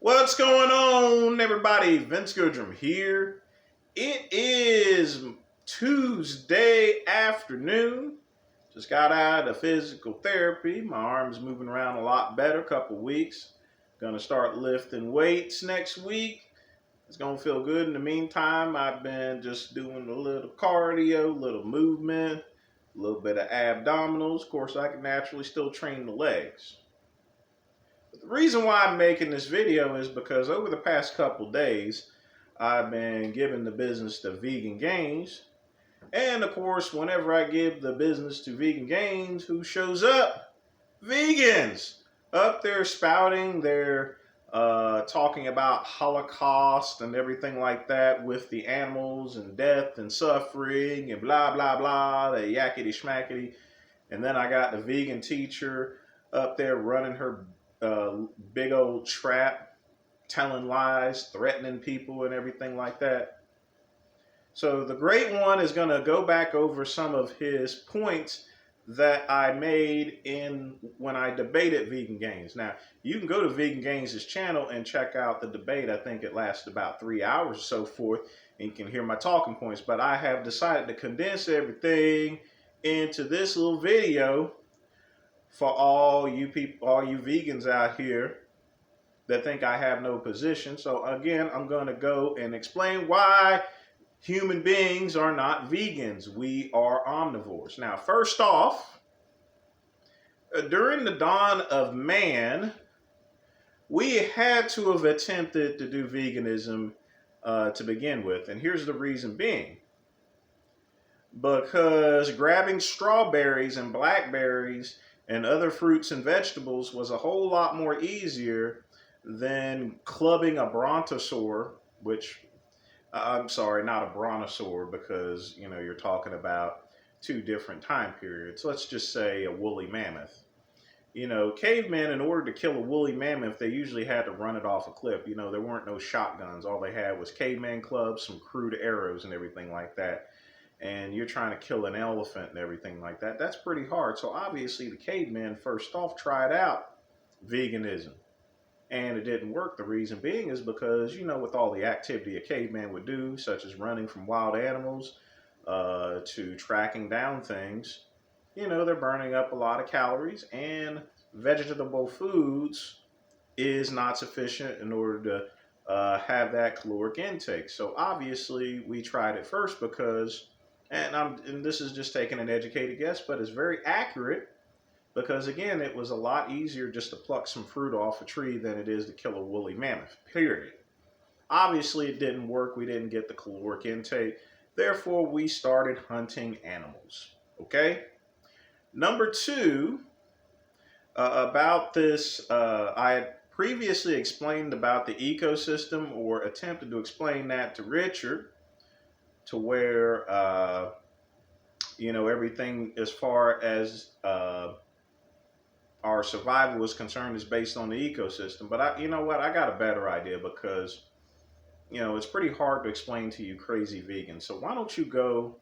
What's going on, everybody? Vince Goodrum here. It is Tuesday afternoon. Just got out of physical therapy. My arm's moving around a lot better. Couple weeks. Gonna start lifting weights next week. It's gonna feel good. In the meantime, I've been just doing a little cardio, a little movement, a little bit of abdominals. Of course, I can naturally still train the legs. The reason why I'm making this video is because over the past couple days, I've been giving the business to Vegan Gains. And of course, whenever I give the business to Vegan Gains, who shows up? Vegans! Up there spouting their talking about Holocaust and everything like that with the animals and death and suffering and blah, blah, blah, the yakety schmackety. And then I got the vegan teacher up there running her big old trap, telling lies, threatening people and everything like that. So the great one is going to go back over some of his points that I made when I debated Vegan Gains. Now, you can go to Vegan Gains' channel and check out the debate. I think it lasted about 3 hours or so forth, and you can hear my talking points. But I have decided to condense everything into this little video for all you people, all you vegans out here that think I have no position. So again, I'm going to go and explain why human beings are not vegans. We are omnivores. Now, first off, during the dawn of man, we had to have attempted to do veganism to begin with. And here's the reason being. Because grabbing strawberries and blackberries and other fruits and vegetables was a whole lot more easier than clubbing a brontosaur, which I'm sorry, not a brontosaur, because you're talking about two different time periods. Let's just say a woolly mammoth. Cavemen, in order to kill a woolly mammoth, they usually had to run it off a cliff. There weren't no shotguns. All they had was caveman clubs, some crude arrows, and everything like that. And you're trying to kill an elephant and everything like that. That's pretty hard. So obviously the cavemen first off tried out veganism. And it didn't work. The reason being is because, with all the activity a caveman would do, such as running from wild animals to tracking down things, they're burning up a lot of calories, and vegetable foods is not sufficient in order to have that caloric intake. So obviously we tried it first because, and this is just taking an educated guess, but it's very accurate. Because again, it was a lot easier just to pluck some fruit off a tree than it is to kill a woolly mammoth, period. Obviously, it didn't work. We didn't get the caloric intake. Therefore, we started hunting animals. Okay? Number two, about this, I had previously explained about the ecosystem, or attempted to explain that to Richard, to where, everything as far as our survival is concerned is based on the ecosystem. But you know what? I got a better idea, because, it's pretty hard to explain to you crazy vegans. So why don't you go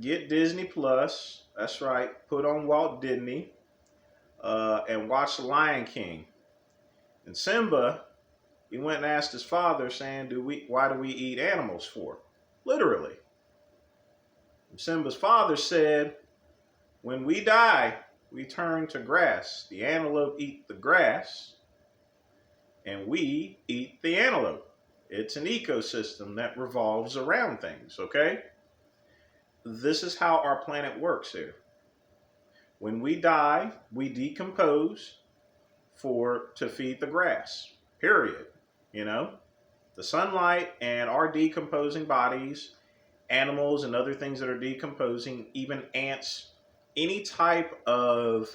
get Disney Plus? That's right. Put on Walt Disney and watch The Lion King. And Simba, he went and asked his father, saying, why do we eat animals for? Literally. And Simba's father said, when we die, we turn to grass. The antelope eat the grass, and we eat the antelope. It's an ecosystem that revolves around things, okay? This is how our planet works here. When we die, we decompose to feed the grass, period. The sunlight and our decomposing bodies, animals and other things that are decomposing, even ants, any type of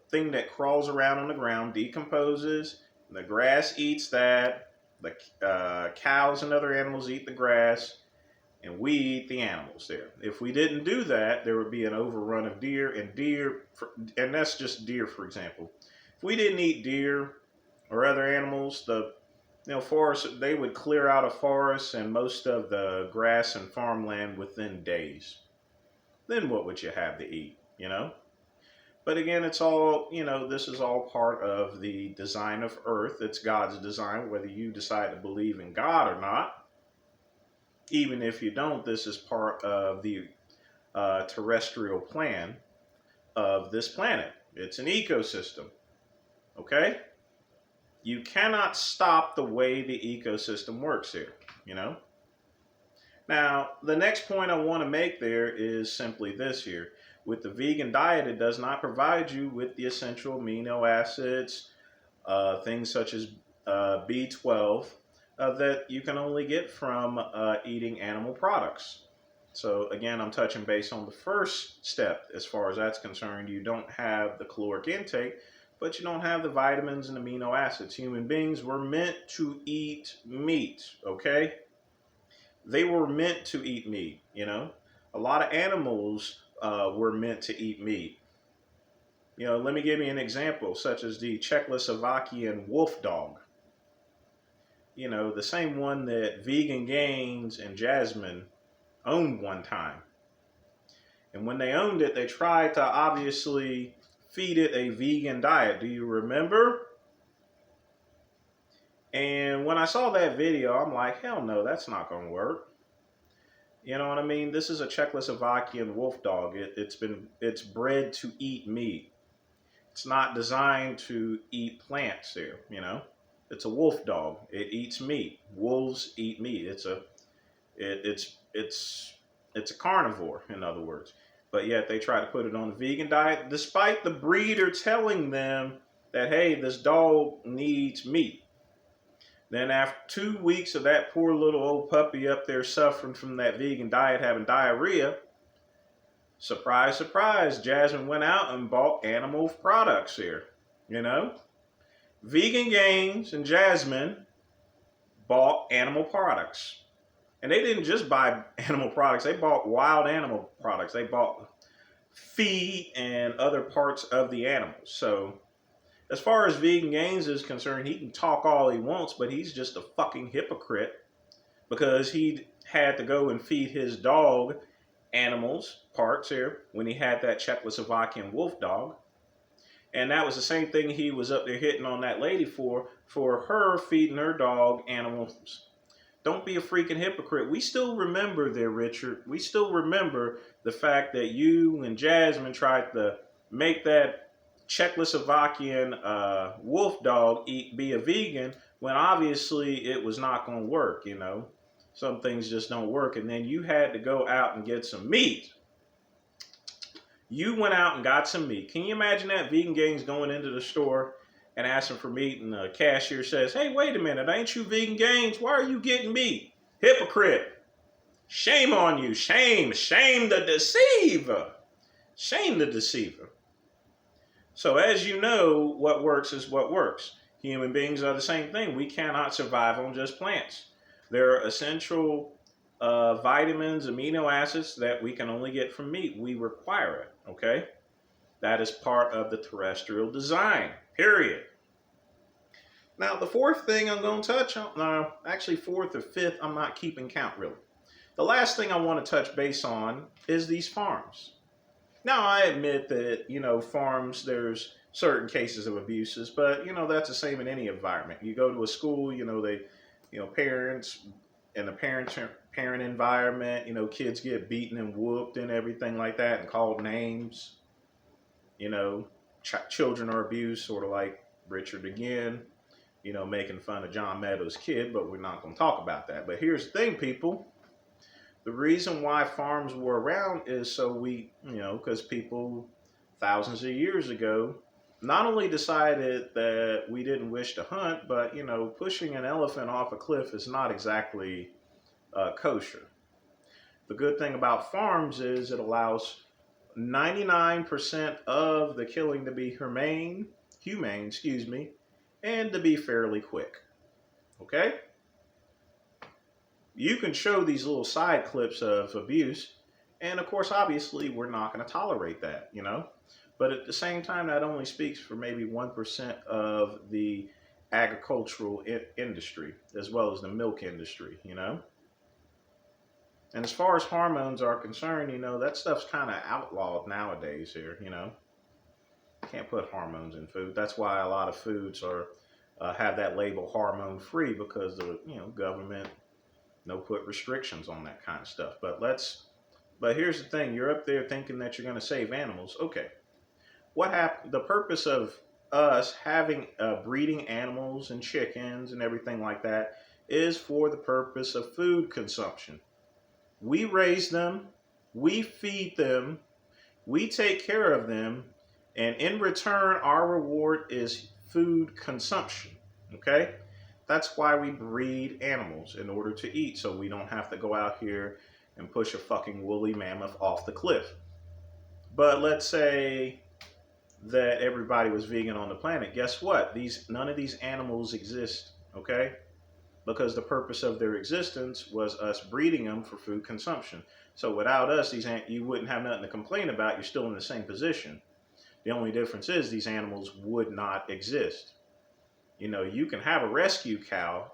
thing that crawls around on the ground decomposes. The grass eats that. The cows and other animals eat the grass, and we eat the animals there. If we didn't do that, there would be an overrun of deer, and that's just deer, for example. If we didn't eat deer or other animals, the forests, they would clear out of forests and most of the grass and farmland within days. Then what would you have to eat, But again, it's all, this is all part of the design of Earth. It's God's design, whether you decide to believe in God or not. Even if you don't, this is part of the terrestrial plan of this planet. It's an ecosystem, okay? You cannot stop the way the ecosystem works here. Now, the next point I want to make there is simply this here. With the vegan diet, it does not provide you with the essential amino acids, things such as B12, that you can only get from eating animal products. So again, I'm touching base on the first step as far as that's concerned. You don't have the caloric intake, but you don't have the vitamins and amino acids. Human beings were meant to eat meat, okay? They were meant to eat meat. A lot of animals were meant to eat meat. Let me give you an example, such as the Czechoslovakian wolf dog. The same one that Vegan Gains and Jasmine owned one time. And when they owned it, they tried to obviously feed it a vegan diet. Do you remember? And when I saw that video, I'm like, hell no, that's not going to work. You know what I mean? This is a Czechoslovakian wolf dog. It's bred to eat meat. It's not designed to eat plants here. It's a wolf dog. It eats meat. Wolves eat meat. It's a carnivore, in other words. But yet they try to put it on a vegan diet, despite the breeder telling them that, hey, this dog needs meat. Then after 2 weeks of that poor little old puppy up there suffering from that vegan diet, having diarrhea, surprise, surprise, Jasmine went out and bought animal products here. Vegan Gains and Jasmine bought animal products. And they didn't just buy animal products, they bought wild animal products. They bought feed and other parts of the animals. So as far as Vegan Gains is concerned, he can talk all he wants, but he's just a fucking hypocrite because he had to go and feed his dog animals parts here when he had that Czechoslovakian wolf dog. And that was the same thing he was up there hitting on that lady for her feeding her dog animals. Don't be a freaking hypocrite. We still remember there, Richard. We still remember the fact that you and Jasmine tried to make that Czechoslovakian wolf dog be a vegan when obviously it was not going to work, Some things just don't work. And then you had to go out and get some meat. You went out and got some meat. Can you imagine that? Vegan Gains going into the store and asking for meat, and the cashier says, hey, wait a minute, ain't you Vegan Gains? Why are you getting meat? Hypocrite. Shame on you. Shame. Shame the deceiver. Shame the deceiver. So as you know, what works is what works. Human beings are the same thing. We cannot survive on just plants. There are essential vitamins, amino acids that we can only get from meat. We require it, okay? That is part of the terrestrial design, period. Now, the fourth thing I'm going to touch on, no, actually fourth or fifth, I'm not keeping count really. The last thing I want to touch base on is these farms. Now, I admit that, farms, there's certain cases of abuses, but, that's the same in any environment. You go to a school, parents in the parent environment, kids get beaten and whooped and everything like that and called names. Children are abused, sort of like Richard again, making fun of John Meadows' kid, but we're not going to talk about that. But here's the thing, people. The reason why farms were around is so because people thousands of years ago not only decided that we didn't wish to hunt, but, pushing an elephant off a cliff is not exactly kosher. The good thing about farms is it allows 99% of the killing to be humane, and to be fairly quick. Okay? You can show these little side clips of abuse, and of course, obviously, we're not going to tolerate that, But at the same time, that only speaks for maybe 1% of the agricultural industry, as well as the milk industry, And as far as hormones are concerned, that stuff's kind of outlawed nowadays here, Can't put hormones in food. That's why a lot of foods are have that label hormone free, because the government no put restrictions on that kind of stuff. But here's the thing: you're up there thinking that you're going to save animals. Okay, what happened? The purpose of us having breeding animals and chickens and everything like that is for the purpose of food consumption. We raise them, we feed them, we take care of them, and in return, our reward is food consumption. Okay? That's why we breed animals, in order to eat, so we don't have to go out here and push a fucking woolly mammoth off the cliff. But let's say that everybody was vegan on the planet. Guess what? None of these animals exist, okay? Because the purpose of their existence was us breeding them for food consumption. So without us, you wouldn't have nothing to complain about. You're still in the same position. The only difference is these animals would not exist. You can have a rescue cow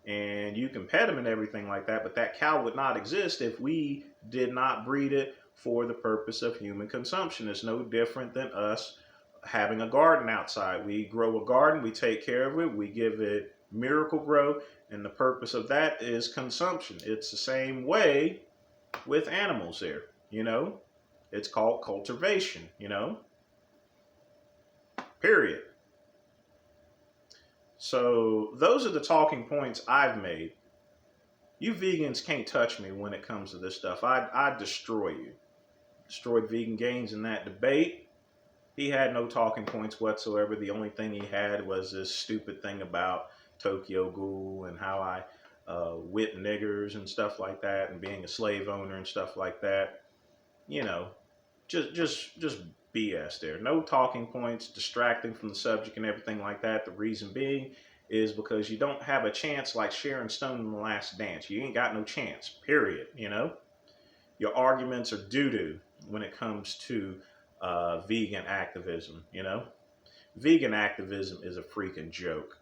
and you can pet them and everything like that, but that cow would not exist if we did not breed it for the purpose of human consumption. It's no different than us having a garden outside. We grow a garden, we take care of it, we give it miracle grow, and the purpose of that is consumption. It's the same way with animals there, It's called cultivation, period. So those are the talking points I've made. You vegans can't touch me when it comes to this stuff. I'd destroy you. Destroyed Vegan Gains in that debate. He had no talking points whatsoever. The only thing he had was this stupid thing about Tokyo Ghoul and how I whip niggers and stuff like that, and being a slave owner and stuff like that. You know, just BS there. No talking points, distracting from the subject and everything like that. The reason being is because you don't have a chance like Sharon Stone in The Last Dance. You ain't got no chance, period, Your arguments are doo-doo when it comes to vegan activism. Vegan activism is a freaking joke.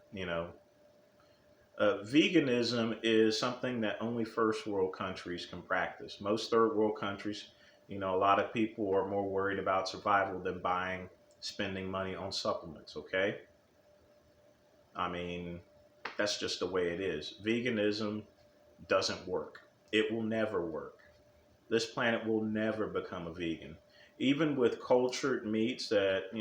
Veganism is something that only first world countries can practice. Most third world countries, a lot of people are more worried about survival than spending money on supplements, okay? I mean, that's just the way it is. Veganism doesn't work. It will never work. This planet will never become a vegan. Even with cultured meats that,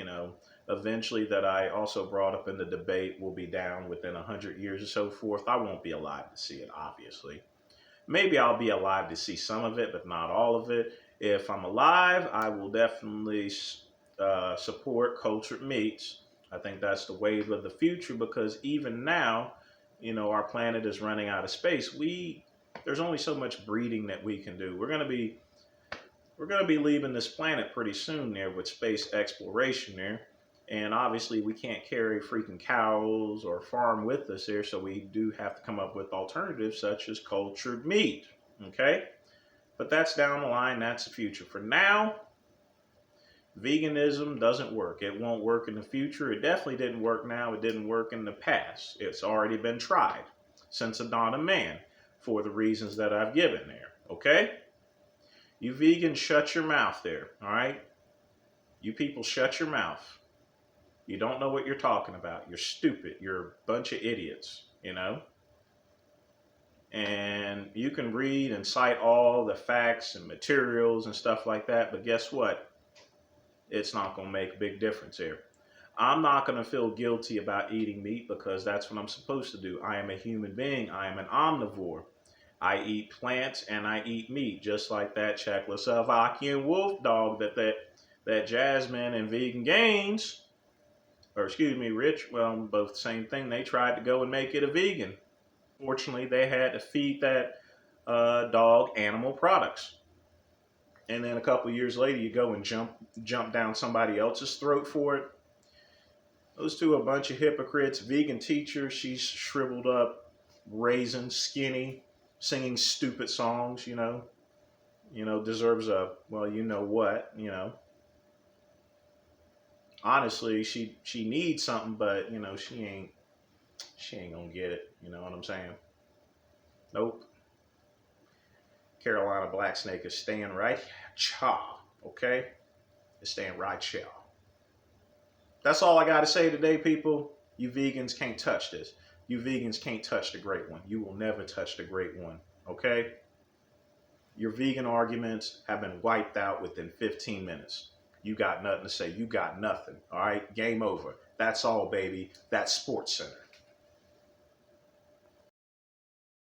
eventually that I also brought up in the debate will be down within 100 years or so forth, I won't be alive to see it, obviously. Maybe I'll be alive to see some of it, but not all of it. If I'm alive, I will definitely support cultured meats. I think that's the wave of the future, because even now, our planet is running out of space. There's only so much breeding that we can do. We're gonna be leaving this planet pretty soon there with space exploration there. And obviously we can't carry freaking cows or farm with us here, so we do have to come up with alternatives such as cultured meat. Okay? But that's down the line, that's the future. For now, veganism doesn't work. It won't work in the future. It definitely didn't work now. It didn't work in the past. It's already been tried since the dawn of man for the reasons that I've given there. Okay? You vegans, shut your mouth there. All right? You people, shut your mouth. You don't know what you're talking about. You're stupid. You're a bunch of idiots. And you can read and cite all the facts and materials and stuff like that, but guess what? It's not going to make a big difference here. I'm not going to feel guilty about eating meat, because that's what I'm supposed to do. I am a human being. I am an omnivore. I eat plants and I eat meat, just like that Czechoslovakian wolf dog that Jasmine and Vegan Gains, or excuse me, Rich, well, both the same thing. They tried to go and make it a vegan. Fortunately, they had to feed that dog animal products. And then a couple years later, you go and jump down somebody else's throat for it. Those two are a bunch of hypocrites. Vegan teacher, she's shriveled up, raisin, skinny, singing stupid songs, deserves a, well, you know what. Honestly, she needs something, but she ain't gonna get it. You know what I'm saying? Nope. Carolina Black Snake is staying right cha, okay? It's staying right cha. That's all I got to say today, people. You vegans can't touch this. You vegans can't touch the great one. You will never touch the great one. Okay? Your vegan arguments have been wiped out within 15 minutes. You got nothing to say. You got nothing. All right? Game over. That's all, baby. That's Sports Center.